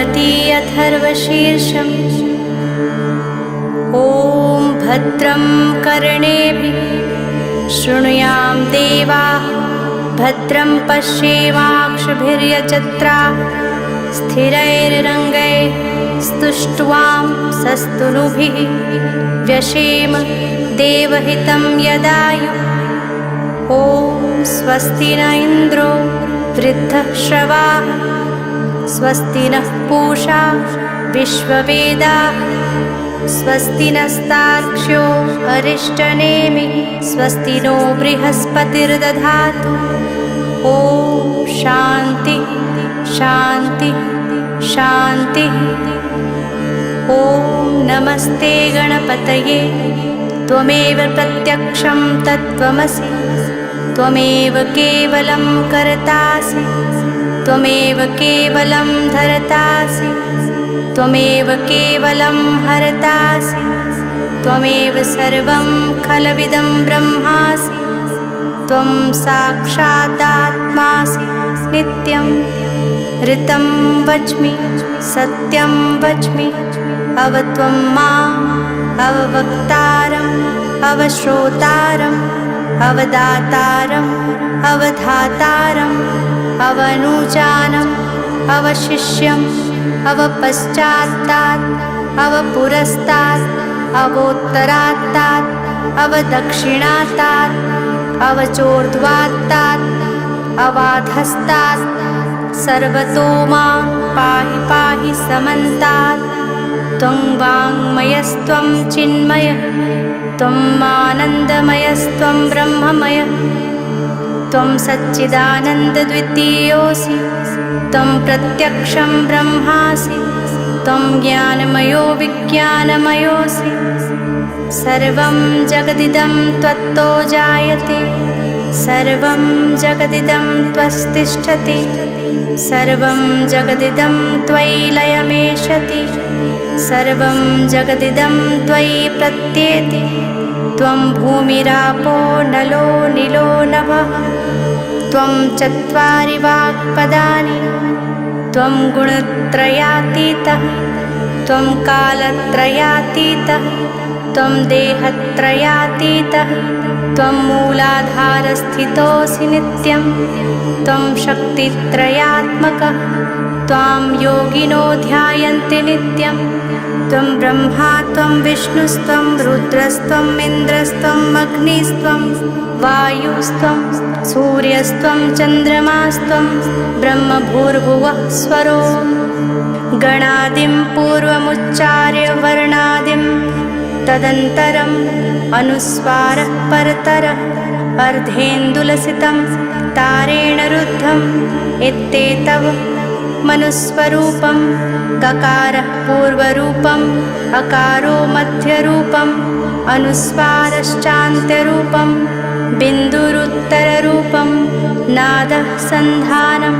पठति अथर्वशीर्षम्। ॐ भद्रं कर्णेभिः शृणुयाम देवाः, भद्रं पश्येमाक्षभिर्यजत्राः, स्थिरैरङ्गैः स्तुष्ट्वां सस्तनुभिः व्यशेम देवहितं यदायुः। ॐ स्वस्ति न इन्द्रो वृद्धश्रवाः, स्वस्ति नः पूषा विश्ववेदाः, स्वस्ति नस्तार्क्ष्यो अरिष्टनेमिः, स्वस्ति नो बृहस्पतिर्दधातु। ॐ शान्ति शान्ति शान्तिः। ॐ नमस्ते गणपतये, त्वमेव प्रत्यक्षं तत्त्वमसि, त्वमेव केवलं कर्तासि, त्वमेव केवलं धर्तासि, त्वमेव केवलं हरतासि, त्वमेव सर्वं खलविदं ब्रह्मासि, त्वं साक्षादात्मासि नित्यं। ऋतं वच्मि सत्यं वच्मि, अवत्वं माम् अववक्तारम् अवश्रोतारम् अवदातारम् अवधातारम् अवनुजानम् अवशिष्यम् अवपश्चात्तात् अवपुरस्तात् अवोत्तरात्तात् अवदक्षिणात्तात् अवचोर्ध्वात्तात् अवाधस्तात् सर्वतो मां पाहि पाहि समन्तात्। त्वं वाङ्मयस्त्वं चिन्मयः, त्वम् आनन्दमयस्त्वं ब्रह्ममयः, त्वं सच्चिदानन्दद्वितीयोऽसि, त्वं प्रत्यक्षं ब्रह्मासि, त्वं ज्ञानमयो विज्ञानमयोऽसि। सर्वं जगदिदं त्वत्तो जायते, सर्वं जगदिदं त्वस्तिष्ठति, सर्वं जगदिदं त्वयि लयमेष्यति, सर्वं जगदिदं त्वयि प्रत्येति। त्वं भूमिरापो नलो निलो नभः, त्वं चत्वारि वाक्पदानि, त्वं गुणत्रयातीतः, त्वं कालत्रयातीतः, त्वं देहत्रयातीतः, त्वं मूलाधारस्थितोऽसि नित्यं, त्वं शक्तित्रयात्मकः, त्वां योगिनो ध्यायन्ति नित्यं। त्वं ब्रह्मा त्वं विष्णुस्त्वं रुद्रस्त्वं इन्द्रस्त्वम् अग्निस्त्वं वायुस्त्वं सूर्यस्त्वं चन्द्रमास्त्वं ब्रह्मभूर्भुवः स्वरो। गणादिं पूर्वमुच्चार्य वर्णादिं तदन्तरम् अनुस्वारः परतरः, अर्धेन्दुलसितं तारेण रुद्धम् इत्येतव मनुस्वरूपं। ककारः पूर्वरूपम्, अकारो मध्यरूपम्, अनुस्वारश्चान्त्यरूपं, बिन्दुरुत्तररूपं, नादः सन्धानं,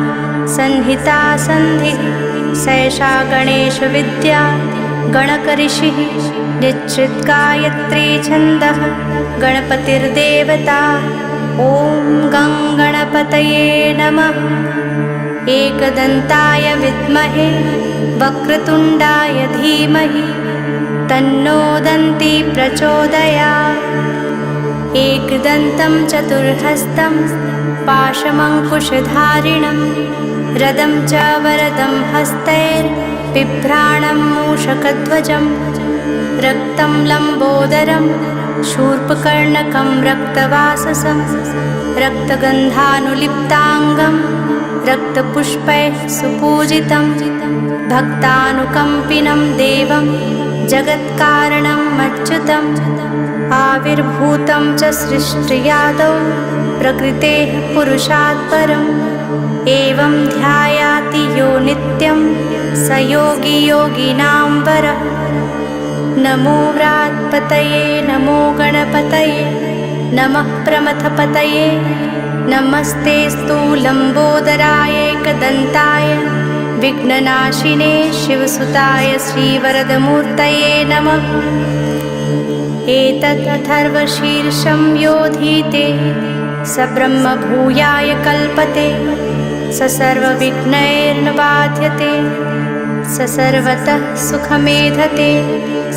संहिता सन्धिः। सैषा गणेशविद्या गणकऋषिः, निश्चिद्गायत्री छन्दः, गणपतिर्देवता। ॐ गं गणपतये नमः। एकदन्ताय विद्महे वक्रतुण्डाय धीमहि, तन्नो दन्ती प्रचोदयात्। एकदन्तं चतुर्हस्तं पाशमङ्कुशधारिणं, रदं च वरदं हस्तैर्बिभ्राणं मूषकध्वजं, रक्तं लम्बोदरं शूर्पकर्णकं रक्तवाससं, रक्तगन्धानुलिप्ताङ्गं रक्तपुष्पैः सुपूजितं, भक्तानुकम्पिनं देवं जगत्कारणम् अच्युतम्। आविर्भूतं च सृष्ट्यादौ प्रकृतेः पुरुषात् परम्, एवं ध्यायाति यो नित्यं स योगी योगिनां वरः। नमो व्रात्पतये नमो गणपतये, नमः प्रमथपतये, नमस्तेऽस्तु लम्बोदराय एकदन्ताय, विघ्ननाशिने शिवसुताय श्रीवरदमूर्तये नमः। एतत् अथर्वशीर्षं योधीते स ब्रह्मभूयाय कल्पते, स सर्वविघ्नैर्न बाध्यते। स सर्वतः सुखमेधते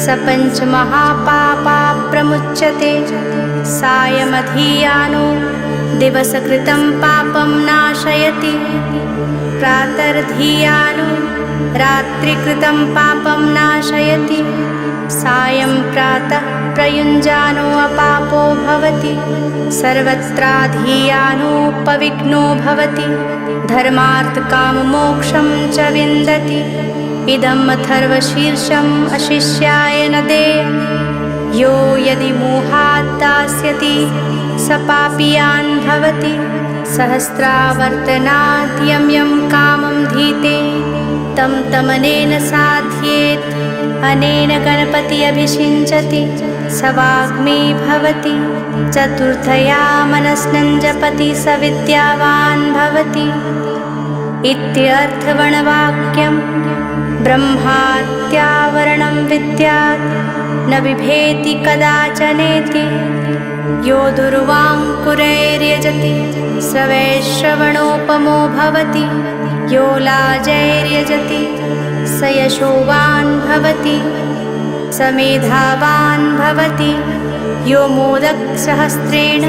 स पञ्चमहापापा प्रमुच्यते सायमधीयानो दिवसकृतं पापं नाशयति प्रातर्धीयानो रात्रिकृतं पापं नाशयति सायं प्रातः प्रयुञ्जानो अपापो भवति सर्वत्राधीयानोपविघ्नो भवति धर्मार्थकाममोक्षं च विन्दति इदम् अथर्वशीर्षम् अशिष्याय न देयं यो यदि मोहात् दास्यति स पापीयान् भवति सहस्रावर्तनात् यं कामं धीते तं तमनेन साध्येत् अनेन गणपति अभिषिञ्चति स वाग्मी भवति चतुर्थया मनस्नं जपति स विद्यावान् भवति इत्यर्थवणवाक्यं ब्रह्मात्यावरणं विद्यात् न बिभेति कदाचनेति यो दुर्वाङ्कुरैर्यजति स वैश्रवणोपमो भवति यो लाजैर्यजति स यशोवान् भवति स मेधावान् भवति यो मोदकसहस्रेण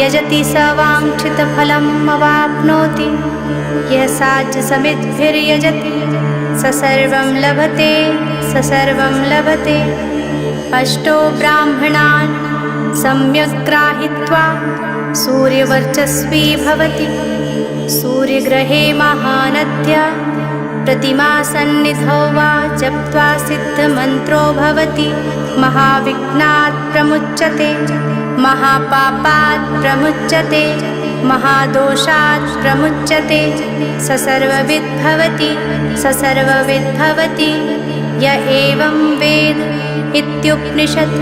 यजति स वाञ्छितफलम् अवाप्नोति यः साज्यसमिद्भिर्यजति स सर्वं लभते स सर्वं लभते अष्टो ब्राह्मणान् सम्यक् ग्राहीत्वा सूर्यवर्चस्वी भवति सूर्यग्रहे महानद्या प्रतिमासन्निधौ वा जप्त्वा सिद्धमन्त्रो भवति महाविघ्नात् प्रमुच्यते महापापात् प्रमुच्यते महादोषात् प्रमुच्यते स सर्वविद् भवति स सर्वविद् भवति य एवं वेद इत्युपनिषत्।